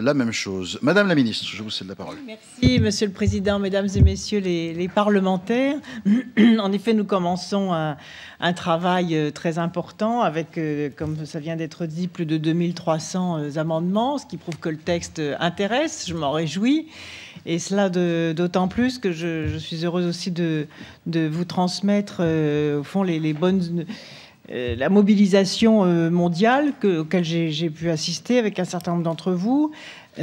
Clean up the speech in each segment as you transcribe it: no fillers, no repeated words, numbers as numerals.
la même chose. Madame la ministre, je vous cède la parole. Merci, Monsieur le Président, Mesdames et Messieurs les parlementaires. En effet, nous commençons un travail très important avec, comme ça vient d'être dit, plus de 2300 amendements, ce qui prouve que le texte intéresse. Je m'en réjouis. Et cela d'autant plus que je suis heureuse aussi de vous transmettre, au fond, les bonnes... la mobilisation mondiale auquel j'ai pu assister avec un certain nombre d'entre vous à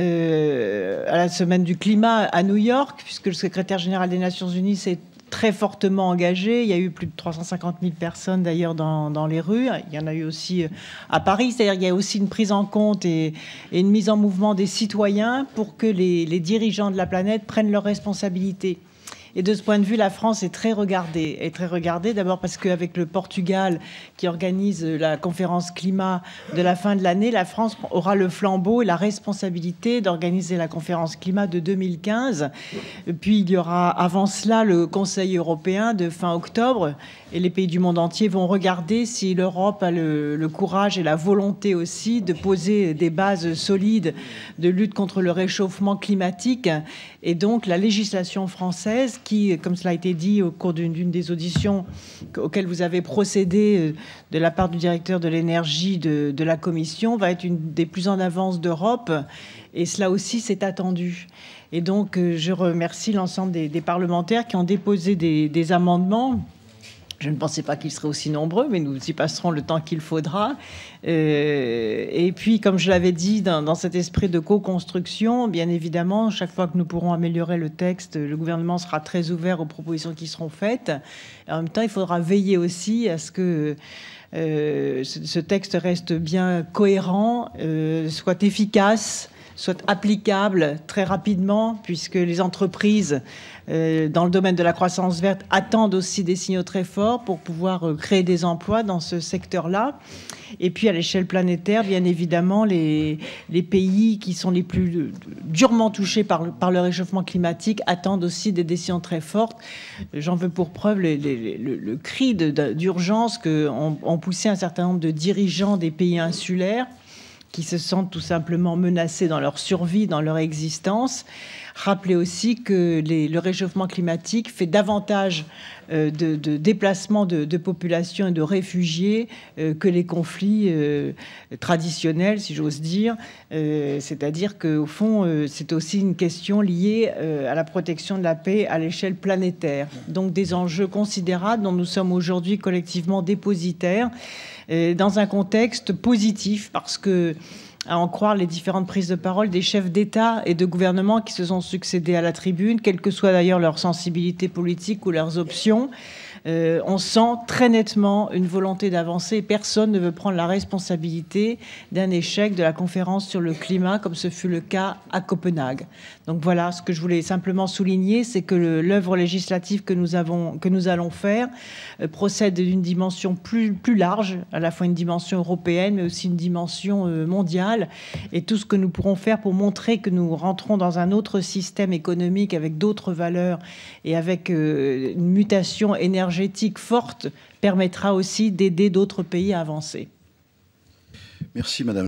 la semaine du climat à New York, puisque le secrétaire général des Nations Unies s'est très fortement engagé. Il y a eu plus de 350 000 personnes d'ailleurs dans les rues. Il y en a eu aussi à Paris. C'est-à-dire qu'il y a aussi une prise en compte et une mise en mouvement des citoyens pour que les dirigeants de la planète prennent leurs responsabilités. Et de ce point de vue, la France est très regardée. D'abord parce qu'avec le Portugal, qui organise la conférence climat de la fin de l'année, la France aura le flambeau et la responsabilité d'organiser la conférence climat de 2015. Et puis, il y aura avant cela le Conseil européen de fin octobre. Et les pays du monde entier vont regarder si l'Europe a le courage et la volonté aussi de poser des bases solides de lutte contre le réchauffement climatique. Et donc, la législation française qui, comme cela a été dit au cours d'une des auditions auxquelles vous avez procédé de la part du directeur de l'énergie de la Commission, va être une des plus en avance d'Europe. Et cela aussi, c'est attendu. Et donc, je remercie l'ensemble des parlementaires qui ont déposé des amendements. Je ne pensais pas qu'ils seraient aussi nombreux, mais nous y passerons le temps qu'il faudra. Et puis, comme je l'avais dit, dans cet esprit de co-construction, bien évidemment, chaque fois que nous pourrons améliorer le texte, le gouvernement sera très ouvert aux propositions qui seront faites. Et en même temps, il faudra veiller aussi à ce que ce texte reste bien cohérent, soit efficace, soit applicable très rapidement, puisque les entreprises dans le domaine de la croissance verte attendent aussi des signaux très forts pour pouvoir créer des emplois dans ce secteur-là. Et puis à l'échelle planétaire, bien évidemment, les pays qui sont les plus durement touchés par le réchauffement climatique attendent aussi des décisions très fortes. J'en veux pour preuve le cri d'urgence qu'ont poussé un certain nombre de dirigeants des pays insulaires qui se sentent tout simplement menacés dans leur survie, dans leur existence. Rappelez aussi que le réchauffement climatique fait davantage de déplacements de populations et de réfugiés que les conflits traditionnels, si j'ose dire. C'est-à-dire qu'au fond, c'est aussi une question liée à la protection de la paix à l'échelle planétaire. Donc des enjeux considérables dont nous sommes aujourd'hui collectivement dépositaires dans un contexte positif, parce que, à en croire les différentes prises de parole des chefs d'État et de gouvernement qui se sont succédés à la tribune, quelle que soit d'ailleurs leur sensibilité politique ou leurs options, on sent très nettement une volonté d'avancer. Personne ne veut prendre la responsabilité d'un échec de la conférence sur le climat, comme ce fut le cas à Copenhague. Donc voilà, ce que je voulais simplement souligner, c'est que l'œuvre législative que nous allons faire procède d'une dimension plus large, à la fois une dimension européenne, mais aussi une dimension mondiale. Et tout ce que nous pourrons faire pour montrer que nous rentrons dans un autre système économique avec d'autres valeurs et avec une mutation énergétique forte permettra aussi d'aider d'autres pays à avancer. Merci, Madame.